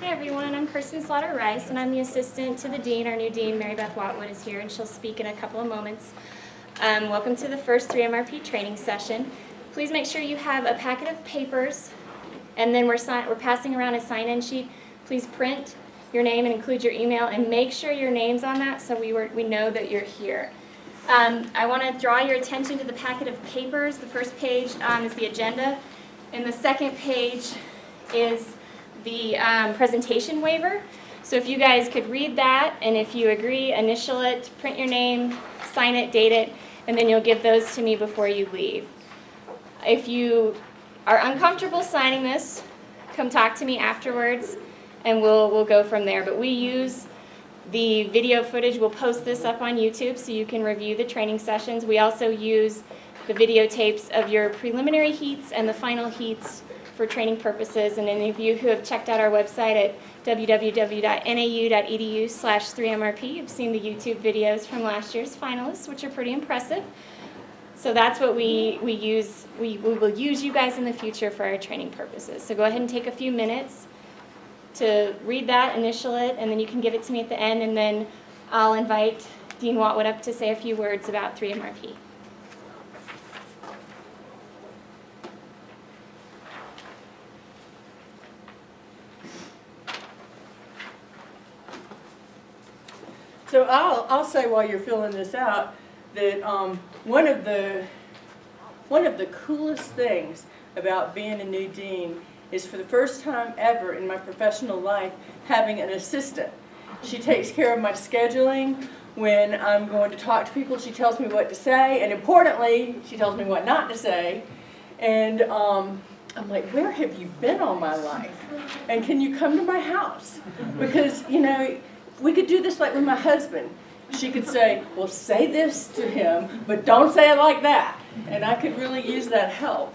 Hi everyone, I'm Kirsten Slaughter-Rice and I'm the assistant to the dean. Our new dean, Mary Beth Watwood, is here and she'll speak in a couple of moments. Welcome to the first 3MRP training session. Please make sure you have a packet of papers and then we're passing around a sign-in sheet. Please print your name and include your email and make sure your name's on that so we know that you're here. I want to draw your attention to the packet of papers. The first page is the agenda and the second page is the presentation waiver. So if you guys could read that, and if you agree, initial it, print your name, sign it, date it, and then you'll give those to me before you leave. If you are uncomfortable signing this, come talk to me afterwards, and we'll go from there. But we use the video footage. We'll post this up on YouTube so you can review the training sessions. We also use the videotapes of your preliminary heats and the final heats for training purposes, and any of you who have checked out our website at www.nau.edu/3MRP, you've seen the YouTube videos from last year's finalists, which are pretty impressive. So that's what we use. We will use you guys in the future for our training purposes. So go ahead and take a few minutes to read that, initial it, and then you can give it to me at the end, and then I'll invite Dean Watwood up to say a few words about 3MRP. So I'll say while you're filling this out that one of the coolest things about being a new dean is, for the first time ever in my professional life, having an assistant. She takes care of my scheduling. When I'm going to talk to people, she tells me what to say, and importantly, she tells me what not to say. And I'm like, where have you been all my life? And can you come to my house? Because, you know, we could do this like with my husband. She could say, well, say this to him, but don't say it like that. And I could really use that help.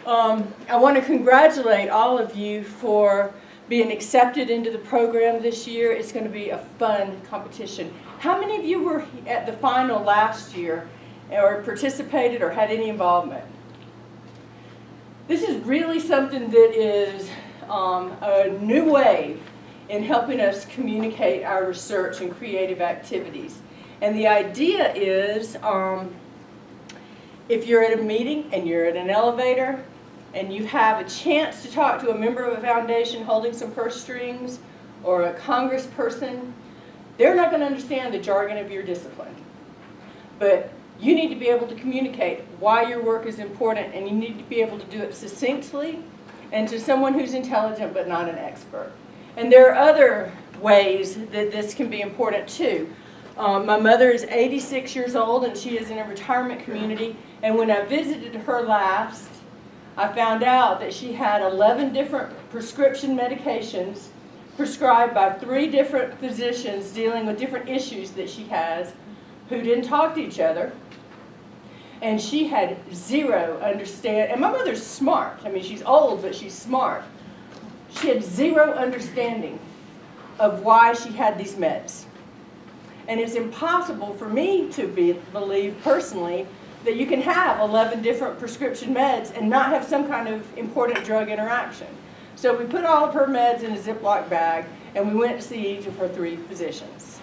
I want to congratulate all of you for being accepted into the program this year. It's going to be a fun competition. How many of you were at the final last year or participated or had any involvement? This is really something that is a new wave in helping us communicate our research and creative activities. And the idea is, if you're at a meeting and you're in an elevator and you have a chance to talk to a member of a foundation holding some purse strings or a congressperson, they're not going to understand the jargon of your discipline. But you need to be able to communicate why your work is important, and you need to be able to do it succinctly and to someone who's intelligent but not an expert. And there are other ways that this can be important too. My mother is 86 years old and she is in a retirement community, and when I visited her last, I found out that she had 11 different prescription medications prescribed by 3 different physicians dealing with different issues that she has, who didn't talk to each other. And she had zero understanding. And my mother's smart. I mean, she's old, but she's smart. She had zero understanding of why she had these meds. And it's impossible for me to believe personally that you can have 11 different prescription meds and not have some kind of important drug interaction. So we put all of her meds in a Ziploc bag and we went to see each of her 3 physicians.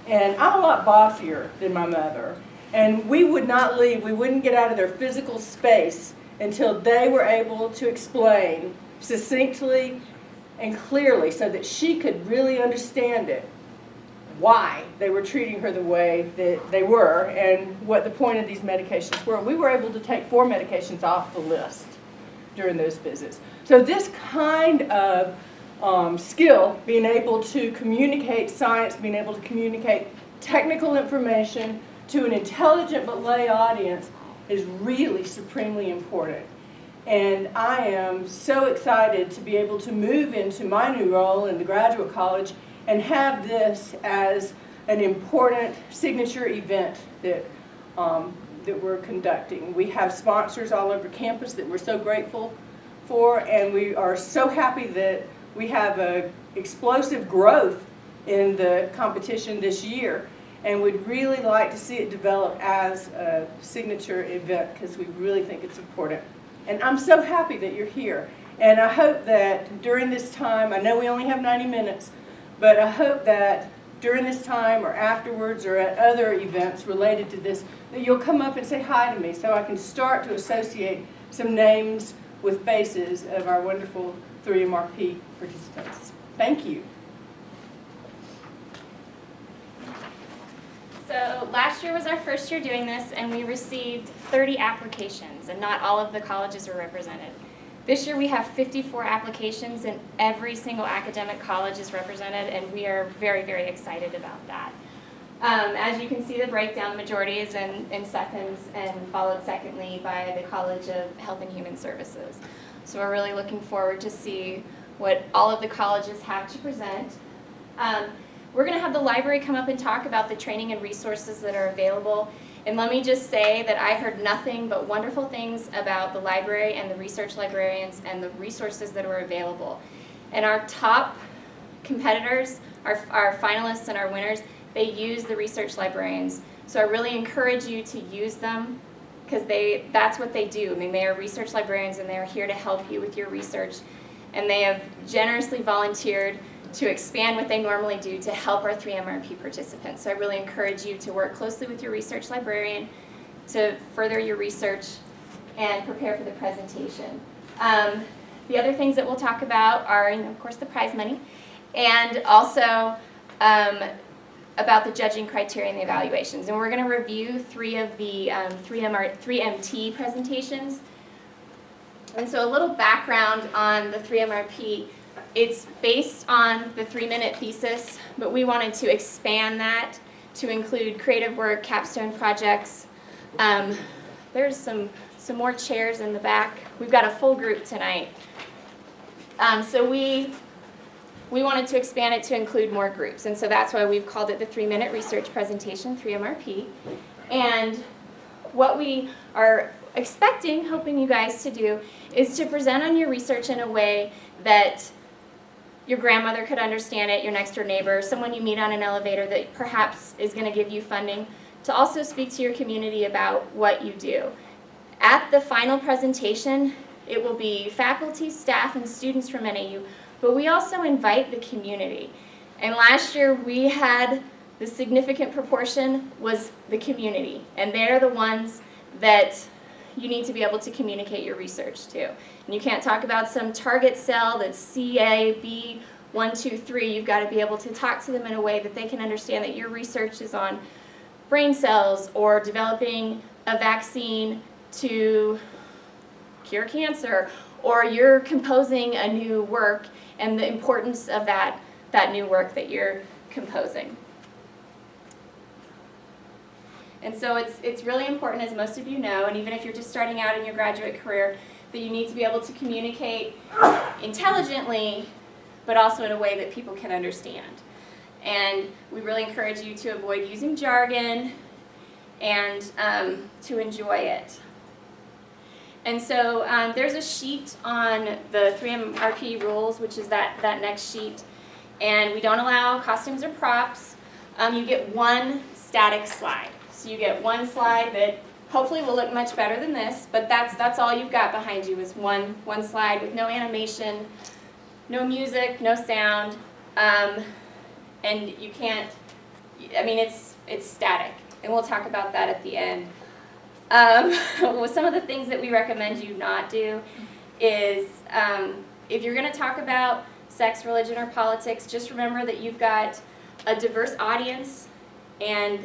And I'm a lot bossier than my mother. And we would not leave, we wouldn't get out of their physical space until they were able to explain succinctly and clearly, so that she could really understand it, why they were treating her the way that they were and what the point of these medications were. We were able to take 4 medications off the list during those visits. So this kind of skill, being able to communicate science, being able to communicate technical information to an intelligent but lay audience, is really supremely important. And I am so excited to be able to move into my new role in the graduate college and have this as an important signature event that we're conducting. We have sponsors all over campus that we're so grateful for, and we are so happy that we have an explosive growth in the competition this year, and we'd really like to see it develop as a signature event because we really think it's important. And I'm so happy that you're here. And I hope that during this time, I know we only have 90 minutes, but I hope that during this time or afterwards or at other events related to this, that you'll come up and say hi to me so I can start to associate some names with faces of our wonderful 3MRP participants. Thank you. So last year was our first year doing this, and we received 30 applications, and not all of the colleges were represented. This year we have 54 applications, and every single academic college is represented, and we are very, very excited about that. As you can see, the breakdown, the majority is in seconds, and followed secondly by the College of Health and Human Services. So we're really looking forward to see what all of the colleges have to present. We're going to have the library come up and talk about the training and resources that are available. And let me just say that I heard nothing but wonderful things about the library and the research librarians and the resources that are available. And our top competitors, our finalists and our winners, they use the research librarians. So I really encourage you to use them, because that's what they do. I mean, they are research librarians, and they are here to help you with your research. And they have generously volunteered to expand what they normally do to help our 3MRP participants. So I really encourage you to work closely with your research librarian to further your research and prepare for the presentation. The other things that we'll talk about are, of course, the prize money, and also about the judging criteria and the evaluations. And we're going to review 3 of the 3MT presentations. And so a little background on the 3MRP. It's based on the 3-minute thesis, but we wanted to expand that to include creative work, capstone projects. There's some more chairs in the back. We've got a full group tonight. So we wanted to expand it to include more groups, and so that's why we've called it the 3-minute research presentation, 3MRP. And what we are expecting, hoping you guys to do, is to present on your research in a way that your grandmother could understand it, your next door neighbor, someone you meet on an elevator that perhaps is going to give you funding, to also speak to your community about what you do. At the final presentation, it will be faculty, staff, and students from NAU, but we also invite the community. And last year we had the significant proportion was the community, and they're the ones that you need to be able to communicate your research to. And you can't talk about some target cell that's CA, B123. You've got to be able to talk to them in a way that they can understand that your research is on brain cells or developing a vaccine to cure cancer, or you're composing a new work and the importance of that new work that you're composing. And so it's really important, as most of you know, and even if you're just starting out in your graduate career, that you need to be able to communicate intelligently, but also in a way that people can understand. And we really encourage you to avoid using jargon and to enjoy it. And so there's a sheet on the 3MRP rules, which is that next sheet. And we don't allow costumes or props. You get one static slide. So you get one slide that hopefully will look much better than this, but that's all you've got behind you is one slide with no animation, no music, no sound, and you can't, I mean, it's static, and we'll talk about that at the end. Some of the things that we recommend you not do is if you're going to talk about sex, religion, or politics, just remember that you've got a diverse audience, and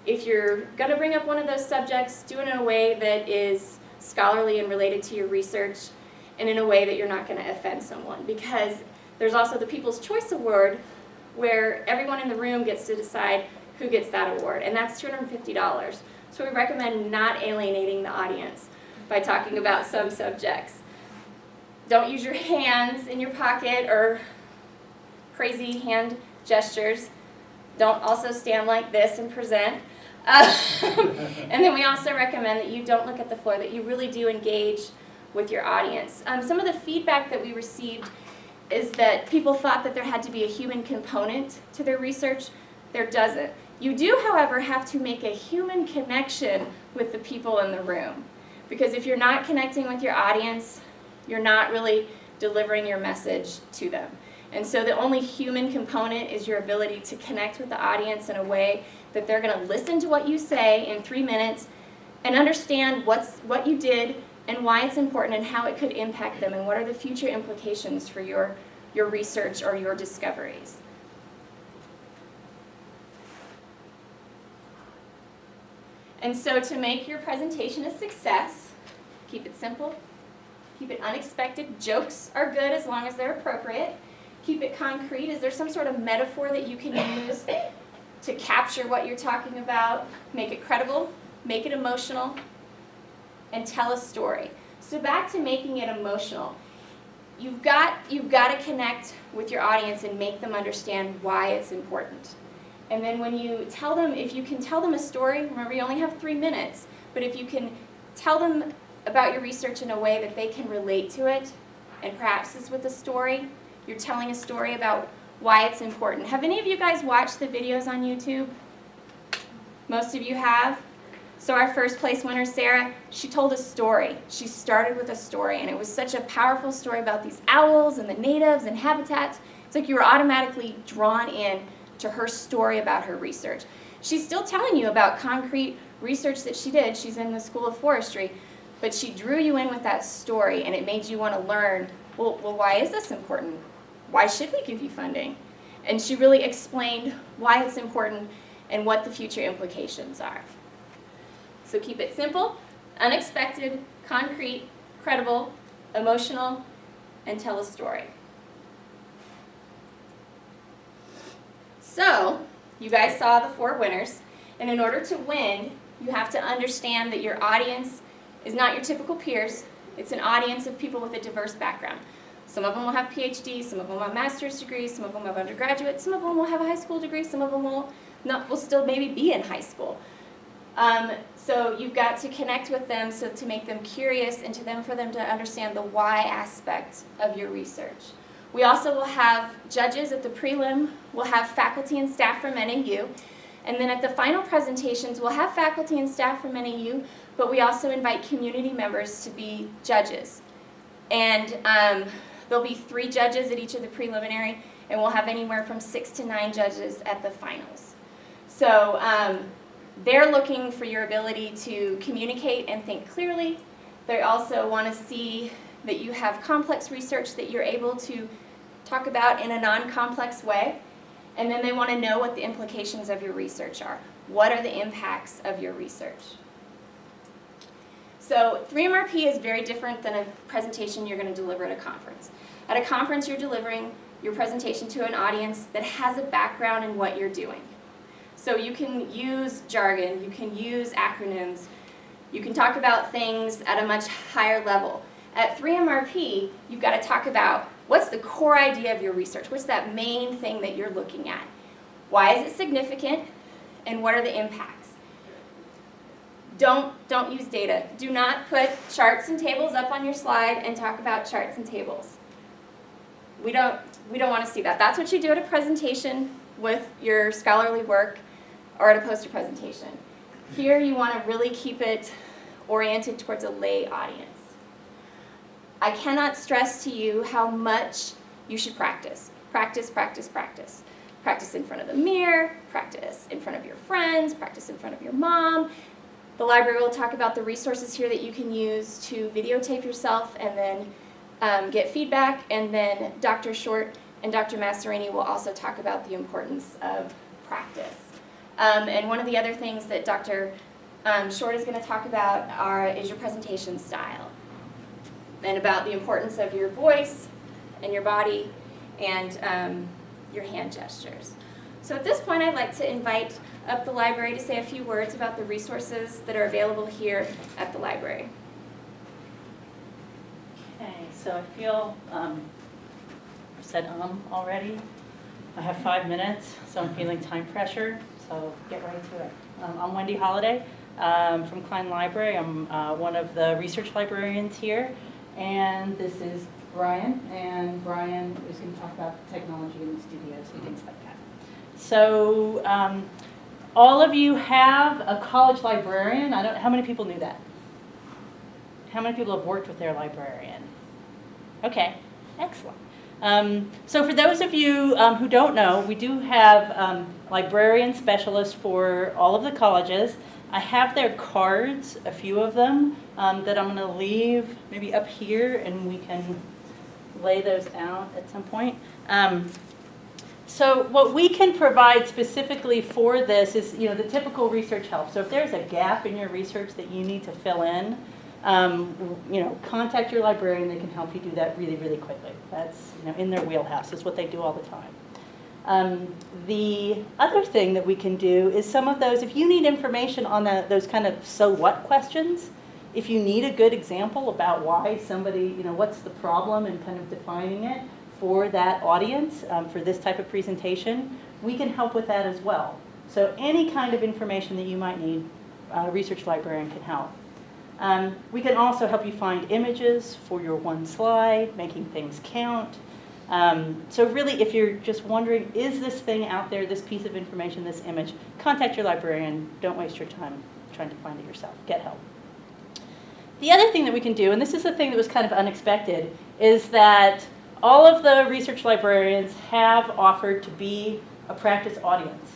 if you're going to bring up one of those subjects, do it in a way that is scholarly and related to your research, and in a way that you're not going to offend someone, because there's also the People's Choice Award, where everyone in the room gets to decide who gets that award, and that's $250. So we recommend not alienating the audience by talking about some subjects. Don't use your hands in your pocket or crazy hand gestures. Don't also stand like this and present. And then we also recommend that you don't look at the floor, that you really do engage with your audience. Some of the feedback that we received is that people thought that there had to be a human component to their research. There doesn't. You do, however, have to make a human connection with the people in the room. Because if you're not connecting with your audience, you're not really delivering your message to them. And so the only human component is your ability to connect with the audience in a way that they're going to listen to what you say in 3 minutes and understand what you did and why it's important and how it could impact them and what are the future implications for your research or your discoveries. And so to make your presentation a success, keep it simple, keep it unexpected. Jokes are good as long as they're appropriate. Keep it concrete. Is there some sort of metaphor that you can use to capture what you're talking about? Make it credible, make it emotional, and tell a story. So back to making it emotional. You've got to connect with your audience and make them understand why it's important. And then when you tell them, if you can tell them a story, remember you only have 3 minutes, but if you can tell them about your research in a way that they can relate to it, and perhaps it's with a story, you're telling a story about why it's important. Have any of you guys watched the videos on YouTube? Most of you have. So our first place winner, Sarah, she told a story. She started with a story, and it was such a powerful story about these owls and the natives and habitats. It's like you were automatically drawn in to her story about her research. She's still telling you about concrete research that she did. She's in the School of Forestry, but she drew you in with that story, and it made you want to learn, well, why is this important? Why should we give you funding? And she really explained why it's important and what the future implications are. So keep it simple, unexpected, concrete, credible, emotional, and tell a story. So, you guys saw the 4 winners, and in order to win, you have to understand that your audience is not your typical peers. It's an audience of people with a diverse background. Some of them will have PhDs, some of them will have master's degrees, some of them will have undergraduate, some of them will have a high school degree, some of them will still maybe be in high school. So you've got to connect with them so to make them curious and for them to understand the why aspect of your research. We also will have judges at the prelim, we'll have faculty and staff from NAU, and then at the final presentations we'll have faculty and staff from NAU, but we also invite community members to be judges. And there'll be 3 judges at each of the preliminary, and we'll have anywhere from 6 to 9 judges at the finals. So they're looking for your ability to communicate and think clearly. They also want to see that you have complex research that you're able to talk about in a non-complex way. And then they want to know what the implications of your research are. What are the impacts of your research? So 3MRP is very different than a presentation you're going to deliver at a conference. At a conference, you're delivering your presentation to an audience that has a background in what you're doing. So you can use jargon, you can use acronyms, you can talk about things at a much higher level. At 3MRP, you've got to talk about what's the core idea of your research, what's that main thing that you're looking at, why is it significant, and what are the impacts. Don't use data. Do not put charts and tables up on your slide and talk about charts and tables. We don't want to see that. That's what you do at a presentation with your scholarly work or at a poster presentation. Here you want to really keep it oriented towards a lay audience. I cannot stress to you how much you should practice. Practice, practice, practice. Practice in front of the mirror, practice in front of your friends, practice in front of your mom. The library will talk about the resources here that you can use to videotape yourself and then get feedback. And then Dr. Short and Dr. Masserini will also talk about the importance of practice. And one of the other things that Dr. Short is going to talk about is your presentation style and about the importance of your voice and your body and your hand gestures. So at this point, I'd like to invite up the library to say a few words about the resources that are available here at the library. Okay, so I feel, I've said already. I have 5 minutes, so I'm feeling time pressure, so get right to it. I'm Wendy Holliday from Klein Library. I'm one of the research librarians here, and this is Brian, and Brian is going to talk about technology in the studios and things like that. So all of you have a college librarian. How many people knew that? How many people have worked with their librarian? Okay, Excellent. So for those of you who don't know, we do have librarian specialists for all of the colleges. I have their cards, a few of them, that I'm going to leave maybe up here, and we can lay those out at some point. So what we can provide specifically for this is, the typical research help. So if there's a gap in your research that you need to fill in, contact your librarian. They can help you do that really, really quickly. That's, in their wheelhouse. It's what they do all the time. The other thing that we can do is some of those, if you need information on those kind of so what questions, if you need a good example about why somebody, what's the problem and kind of defining it for that audience, for this type of presentation, we can help with that as well. So any kind of information that you might need, a research librarian can help. We can also help you find images for your one slide, making things count. So really, if you're just wondering, is this thing out there, this piece of information, this image, contact your librarian. Don't waste your time trying to find it yourself. Get help. The other thing that we can do, and this is the thing that was kind of unexpected, is that all of the research librarians have offered to be a practice audience.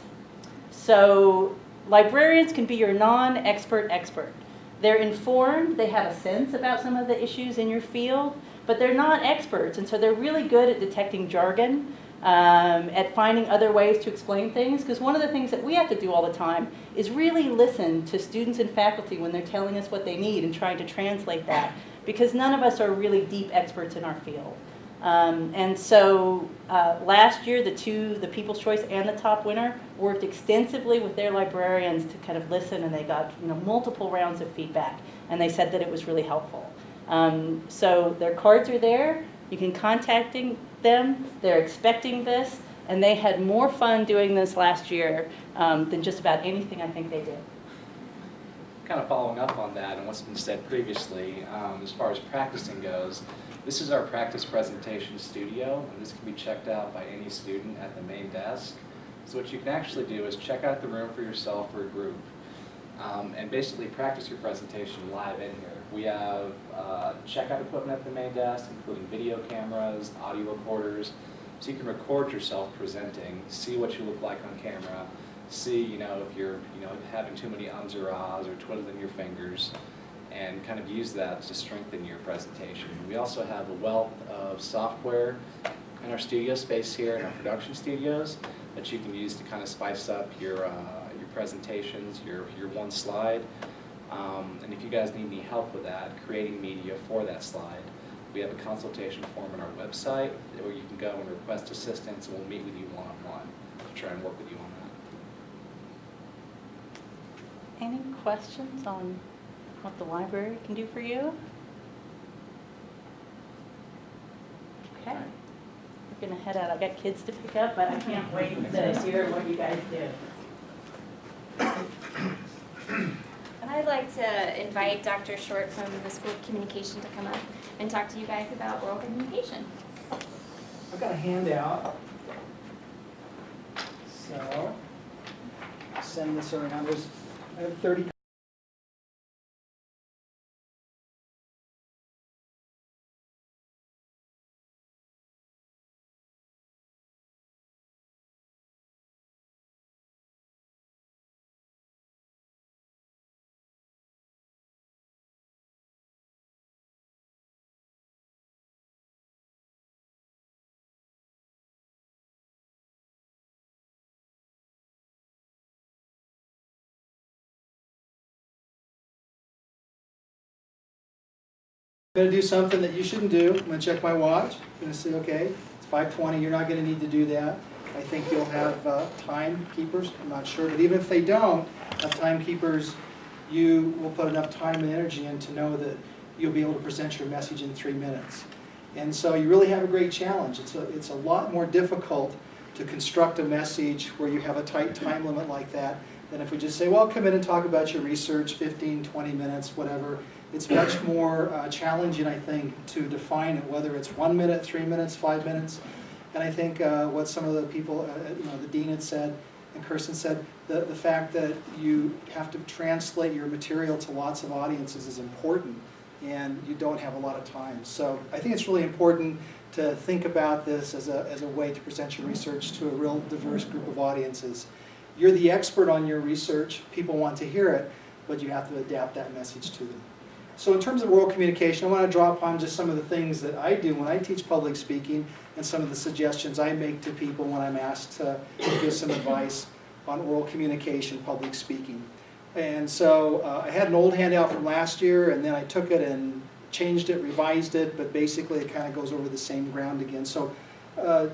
So librarians can be your non-expert expert. They're informed, they have a sense about some of the issues in your field, but they're not experts, and so they're really good at detecting jargon, at finding other ways to explain things, because one of the things that we have to do all the time is really listen to students and faculty when they're telling us what they need and trying to translate that, because none of us are really deep experts in our field. And so last year, the People's Choice and the top winner worked extensively with their librarians to kind of listen, and they got multiple rounds of feedback, and they said that it was really helpful. So their cards are there. You can contact them. They're expecting this, and they had more fun doing this last year than just about anything I think they did. Kind of following up on that and what's been said previously, as far as practicing goes, this is our practice presentation studio, and this can be checked out by any student at the main desk. So what you can actually do is check out the room for yourself or a group, and basically practice your presentation live in here. We have checkout equipment at the main desk, including video cameras, audio recorders, so you can record yourself presenting, see what you look like on camera, see if you're having too many ums or ahs or twiddling your fingers, and kind of use that to strengthen your presentation. We also have a wealth of software in our studio space here, in our production studios, that you can use to kind of spice up your presentations, your one slide. And if you guys need any help with that, creating media for that slide, we have a consultation form on our website where you can go and request assistance, and we'll meet with you one-on-one to try and work with you on that. Any questions on what the library can do for you? Okay. We're going to head out. I've got kids to pick up, but I can't wait to hear what you guys do. And I'd like to invite Dr. Short from the School of Communication to come up and talk to you guys about oral communication. I've got a handout. So, send this around. I have 30I'm going to do something that you shouldn't do. I'm going to check my watch. I'm going to say, okay, it's 5:20. You're not going to need to do that. I think you'll have timekeepers. I'm not sure. But even if they don't have timekeepers, you will put enough time and energy in to know that you'll be able to present your message in 3 minutes. And so you really have a great challenge. It's a lot more difficult to construct a message where you have a tight time limit like that than if we just say, well, come in and talk about your research, 15, 20 minutes, whatever. It's much more challenging, I think, to define it, whether it's 1 minute, 3 minutes, 5 minutes. And I think what some of the people, the dean had said, and Kirsten said, the fact that you have to translate your material to lots of audiences is important, and you don't have a lot of time. So I think it's really important to think about this as a way to present your research to a real diverse group of audiences. You're the expert on your research, people want to hear it, but you have to adapt that message to them. So in terms of oral communication, I want to draw upon just some of the things that I do when I teach public speaking and some of the suggestions I make to people when I'm asked to give some advice on oral communication, public speaking. And so I had an old handout from last year, and then I took it and changed it, revised it, but basically it kind of goes over the same ground again. So, and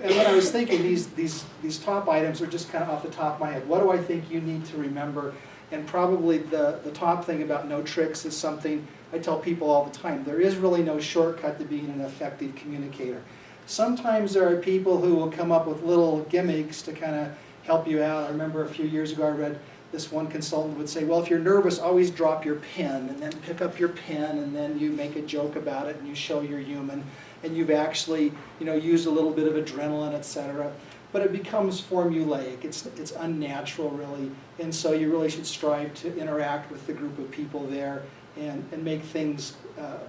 when I was thinking, these top items are just kind of off the top of my head. What do I think you need to remember? And probably the top thing about no tricks is something I tell people all the time. There is really no shortcut to being an effective communicator. Sometimes there are people who will come up with little gimmicks to kind of help you out. I remember a few years ago I read this one consultant would say, well, if you're nervous, always drop your pen, and then pick up your pen, and then you make a joke about it, and you show you're human, and you've actually, used a little bit of adrenaline, etc. But it becomes formulaic. It's unnatural, really, and so you really should strive to interact with the group of people there and make things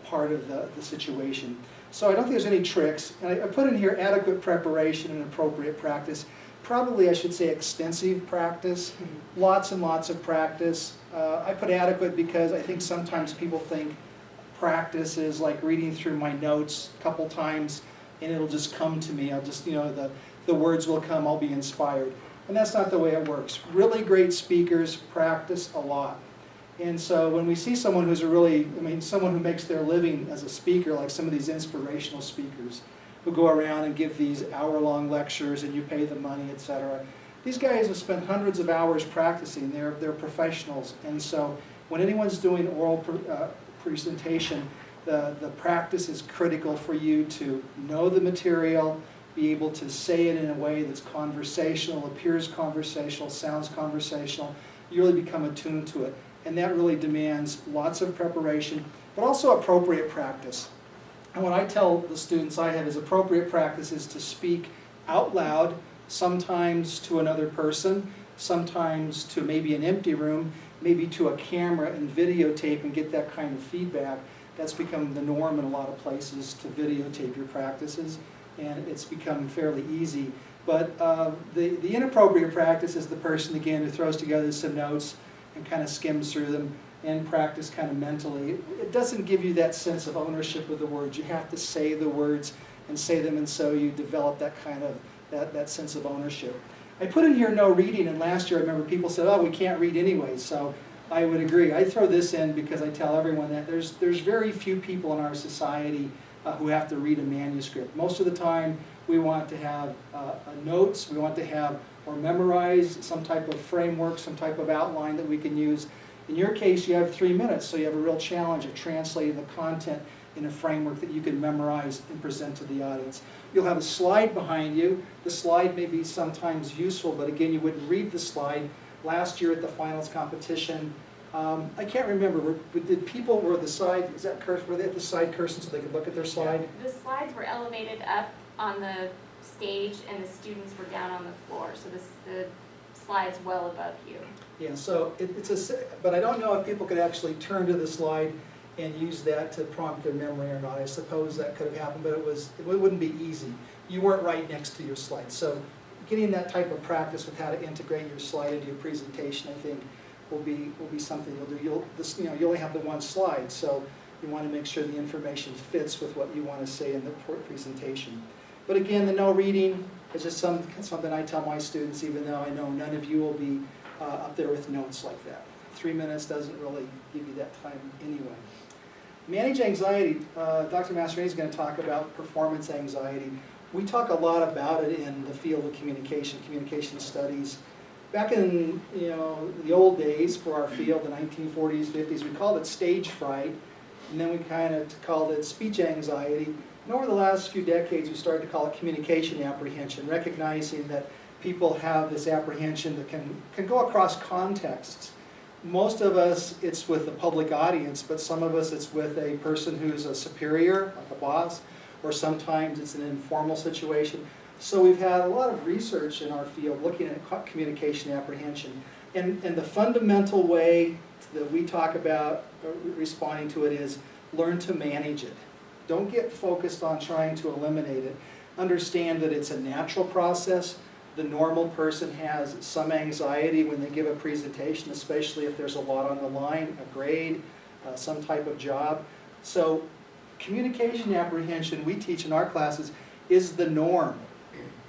part of the situation. So I don't think there's any tricks, and I put in here adequate preparation and appropriate practice. Probably I should say extensive practice, lots and lots of practice. I put adequate because I think sometimes people think practice is like reading through my notes a couple times and it'll just come to me. I'll just, the words will come, I'll be inspired. And that's not the way it works. Really great speakers practice a lot. And so when we see someone who's someone who makes their living as a speaker, like some of these inspirational speakers, who go around and give these hour-long lectures and you pay them money, etc. These guys have spent hundreds of hours practicing. They're professionals. And so when anyone's doing oral presentation, the practice is critical for you to know the material, be able to say it in a way that's conversational, appears conversational, sounds conversational. You really become attuned to it. And that really demands lots of preparation, but also appropriate practice. And what I tell the students I have is appropriate practice is to speak out loud, sometimes to another person, sometimes to maybe an empty room, maybe to a camera and videotape and get that kind of feedback. That's become the norm in a lot of places, to videotape your practices, and it's become fairly easy. But the inappropriate practice is the person, again, who throws together some notes and kind of skims through them and practice kind of mentally. It doesn't give you that sense of ownership of the words. You have to say the words and say them, and so you develop that kind of, that sense of ownership. I put in here no reading, and last year I remember people said, oh, we can't read anyway, so I would agree. I throw this in because I tell everyone that there's very few people in our society who have to read a manuscript. Most of the time we want to have notes, we want to have or memorize some type of framework, some type of outline that we can use. In your case, you have 3 minutes, so you have a real challenge of translating the content in a framework that you can memorize and present to the audience. You'll have a slide behind you. The slide may be sometimes useful, but again, you wouldn't read the slide. Last year at the finals competition, I can't remember, were they at the side, Kirsten, so they could look at their slide? The slides were elevated up on the stage and the students were down on the floor, so the slide's well above you. Yeah, so but I don't know if people could actually turn to the slide and use that to prompt their memory or not. I suppose that could have happened, but it wouldn't be easy. You weren't right next to your slide. So getting that type of practice with how to integrate your slide into your presentation, I think, will be something you'll do. You only have the one slide, so you want to make sure the information fits with what you want to say in the presentation. But again, the no reading is just something I tell my students, even though I know none of you will be up there with notes like that. 3 minutes doesn't really give you that time anyway. Manage anxiety. Dr. Mastroianni is going to talk about performance anxiety. We talk a lot about it in the field of communication studies. Back in the old days for our field, the 1940s, 50s, we called it stage fright, and then we kind of called it speech anxiety. And over the last few decades, we started to call it communication apprehension, recognizing that people have this apprehension that can go across contexts. Most of us, it's with a public audience, but some of us, it's with a person who's a superior, like a boss, or sometimes it's an informal situation. So we've had a lot of research in our field looking at communication apprehension. And the fundamental way that we talk about responding to it is learn to manage it. Don't get focused on trying to eliminate it. Understand that it's a natural process. The normal person has some anxiety when they give a presentation, especially if there's a lot on the line, a grade, some type of job. So communication apprehension, we teach in our classes, is the norm.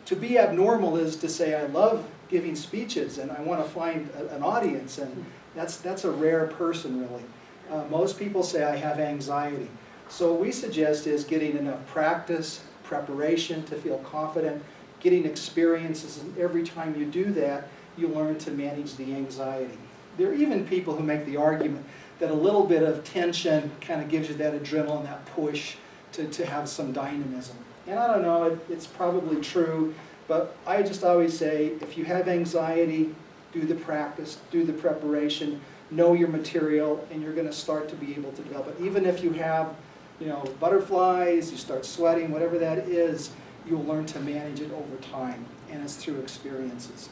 To be abnormal is to say, I love giving speeches and I want to find an audience, and that's a rare person really. Most people say, I have anxiety. So what we suggest is getting enough practice, preparation to feel confident, getting experiences, and every time you do that, you learn to manage the anxiety. There are even people who make the argument that a little bit of tension kind of gives you that adrenaline, that push to have some dynamism. And I don't know, it's probably true, but I just always say, if you have anxiety, do the practice, do the preparation, know your material, and you're going to start to be able to develop it. Even if you have, butterflies, you start sweating, whatever that is, you'll learn to manage it over time, and it's through experiences.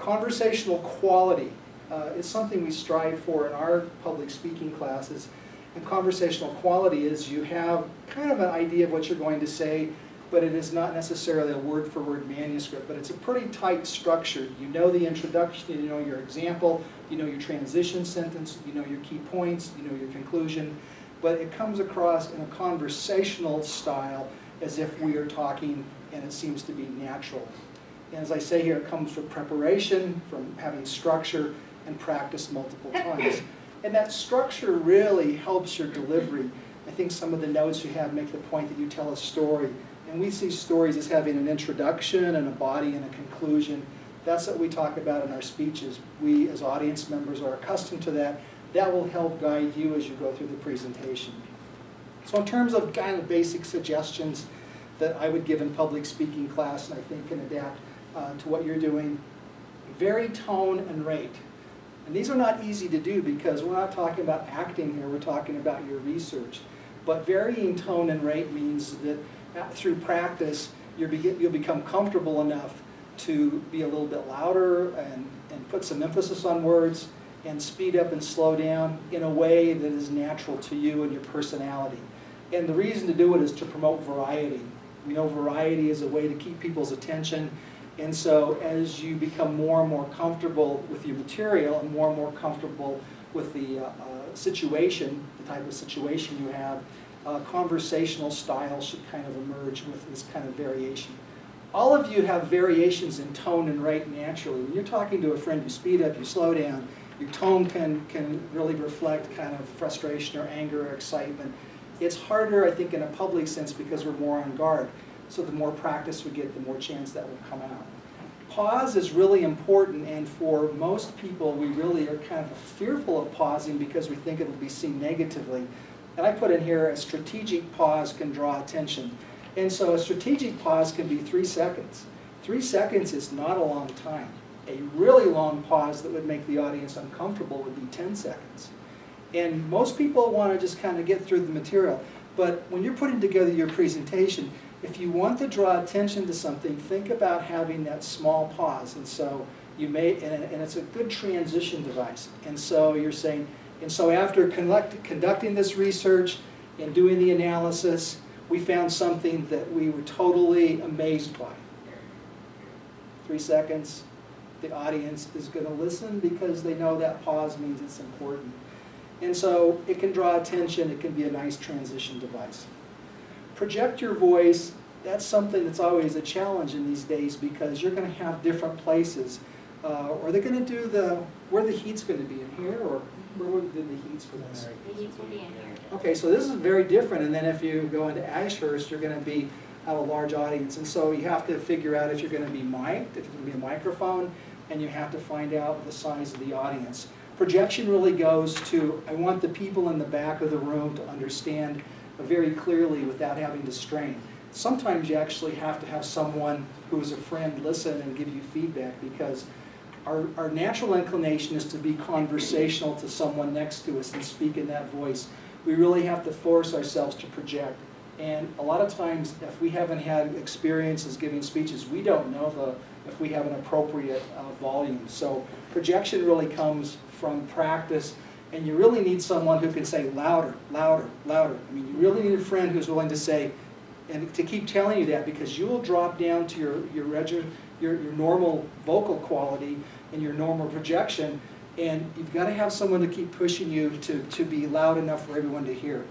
Conversational quality is something we strive for in our public speaking classes. And conversational quality is you have kind of an idea of what you're going to say, but it is not necessarily a word-for-word manuscript, but it's a pretty tight structure. You know the introduction, you know your example, you know your transition sentence, you know your key points, you know your conclusion, but it comes across in a conversational style as if we are talking, and it seems to be natural. And as I say here, it comes from preparation, from having structure, and practice multiple times. And that structure really helps your delivery. I think some of the notes you have make the point that you tell a story. And we see stories as having an introduction and a body and a conclusion. That's what we talk about in our speeches. We as audience members are accustomed to that. That will help guide you as you go through the presentation. So in terms of kind of basic suggestions that I would give in public speaking class, and I think can adapt to what you're doing, vary tone and rate. And these are not easy to do because we're not talking about acting here, we're talking about your research. But varying tone and rate means that through practice, you'll become comfortable enough to be a little bit louder and put some emphasis on words and speed up and slow down in a way that is natural to you and your personality. And the reason to do it is to promote variety. We know variety is a way to keep people's attention. And so as you become more and more comfortable with your material and more comfortable with the situation, the type of situation you have, conversational style should kind of emerge with this kind of variation. All of you have variations in tone and rate naturally. When you're talking to a friend, you speed up, you slow down. Your tone can really reflect kind of frustration or anger or excitement. It's harder, I think, in a public sense because we're more on guard. So the more practice we get, the more chance that will come out. Pause is really important, and for most people, we really are kind of fearful of pausing because we think it'll be seen negatively. And I put in here a strategic pause can draw attention. And so a strategic pause can be 3 seconds. 3 seconds is not a long time. A really long pause that would make the audience uncomfortable would be 10 seconds. And most people want to just kind of get through the material. But when you're putting together your presentation, if you want to draw attention to something, think about having that small pause. And so you may, and it's a good transition device. And so you're saying, and so after conducting this research and doing the analysis, we found something that we were totally amazed by. 3 seconds, the audience is going to listen because they know that pause means it's important. And so it can draw attention, it can be a nice transition device. Project your voice, that's something that's always a challenge in these days because you're going to have different places. Are they going to do where the heat's going to be, in here, or where would the heat's for this? The heat will be in here. Okay, so this is very different, and then if you go into Ashhurst, you're going to have a large audience, and so you have to figure out if you're going to be mic'd, if it's going to be a microphone, and you have to find out the size of the audience. Projection really goes to, I want the people in the back of the room to understand very clearly without having to strain. Sometimes you actually have to have someone who is a friend listen and give you feedback because our natural inclination is to be conversational to someone next to us and speak in that voice. We really have to force ourselves to project. And a lot of times, if we haven't had experiences giving speeches, we don't know if we have an appropriate volume. So projection really comes from practice And you really need someone who can say louder, louder, louder. I mean, you really need a friend who's willing to say, and to keep telling you that, because you will drop down to your normal vocal quality and your normal projection, and you've got to have someone to keep pushing you to be loud enough for everyone to hear.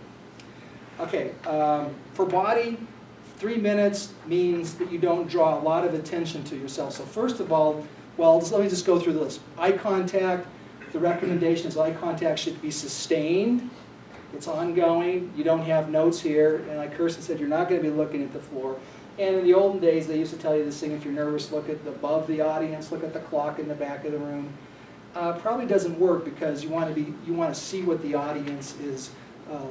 Okay, for body, 3 minutes means that you don't draw a lot of attention to yourself. So first of all, let me just go through the list. Eye contact, the recommendation is eye contact should be sustained. It's ongoing. You don't have notes here. And like Kirsten said, you're not going to be looking at the floor. And in the olden days, they used to tell you this thing, if you're nervous, look at above the audience, look at the clock in the back of the room. Probably doesn't work because you want to see what the audience is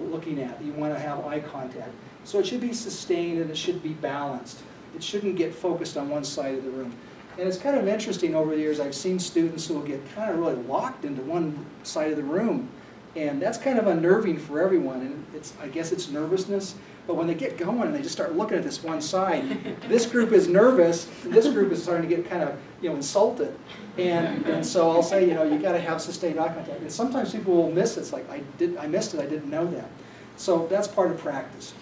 looking at. You want to have eye contact. So it should be sustained and it should be balanced. It shouldn't get focused on one side of the room. And it's kind of interesting over the years, I've seen students who will get kind of really locked into one side of the room. And that's kind of unnerving for everyone. And I guess it's nervousness. But when they get going and they just start looking at this one side, this group is nervous, and this group is starting to get kind of insulted. And so I'll say, you got to have sustained eye contact. And sometimes people will miss it. It's like, I missed it, I didn't know that. So that's part of practice.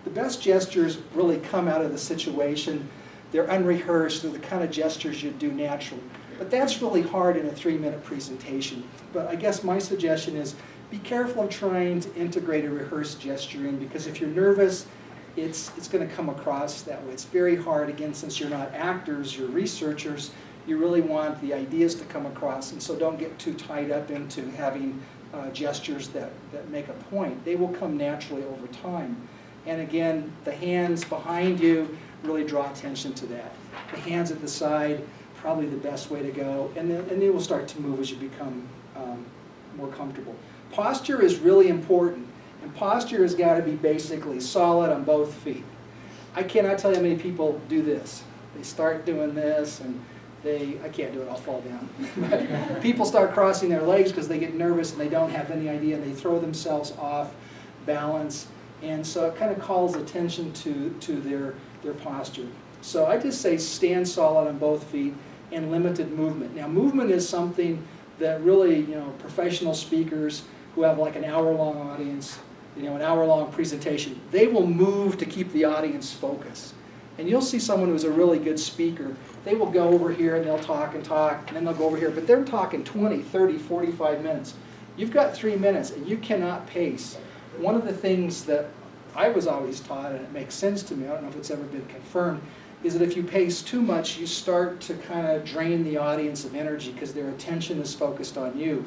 The best gestures really come out of the situation. They're unrehearsed. They're the kind of gestures you do naturally. But that's really hard in a 3-minute presentation. But I guess my suggestion is be careful of trying to integrate a rehearsed gesturing, because if you're nervous, it's going to come across that way. It's very hard, again, since you're not actors, you're researchers, you really want the ideas to come across, and so don't get too tied up into having gestures that make a point. They will come naturally over time. And again, the hands behind you really draw attention to that. The hands at the side, probably the best way to go, and they will start to move as you become more comfortable. Posture is really important, and posture has got to be basically solid on both feet. I cannot tell you how many people do this. They start doing this, and I can't do it, I'll fall down. People start crossing their legs because they get nervous and they don't have any idea, and they throw themselves off balance, and so it kind of calls attention to their posture. So I just say stand solid on both feet and limited movement. Now, movement is something that really, professional speakers who have like an hour-long audience, an hour-long presentation, they will move to keep the audience focused. And you'll see someone who's a really good speaker, they will go over here and they'll talk, and then they'll go over here, but they're talking 20, 30, 45 minutes. You've got 3 minutes and you cannot pace. One of the things that I was always taught, and it makes sense to me, I don't know if it's ever been confirmed, is that if you pace too much, you start to kind of drain the audience of energy because their attention is focused on you.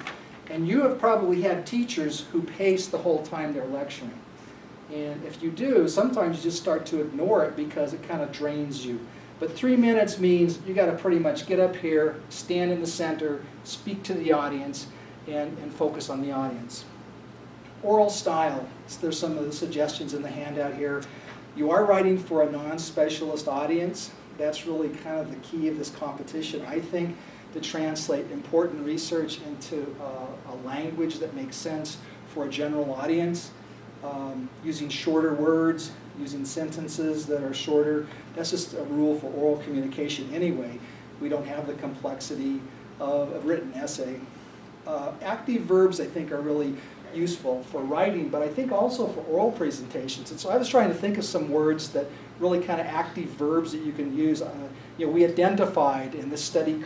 And you have probably had teachers who pace the whole time they're lecturing. And if you do, sometimes you just start to ignore it because it kind of drains you. But 3 minutes means you got to pretty much get up here, stand in the center, speak to the audience, and focus on the audience. Oral style. There's some of the suggestions in the handout here. You are writing for a non-specialist audience. That's really kind of the key of this competition, I think, to translate important research into a language that makes sense for a general audience. Using shorter words, using sentences that are shorter. That's just a rule for oral communication anyway. We don't have the complexity of a written essay. Active verbs, I think, are really useful for writing, but I think also for oral presentations. And so I was trying to think of some words that really kind of active verbs that you can use. We identified in this study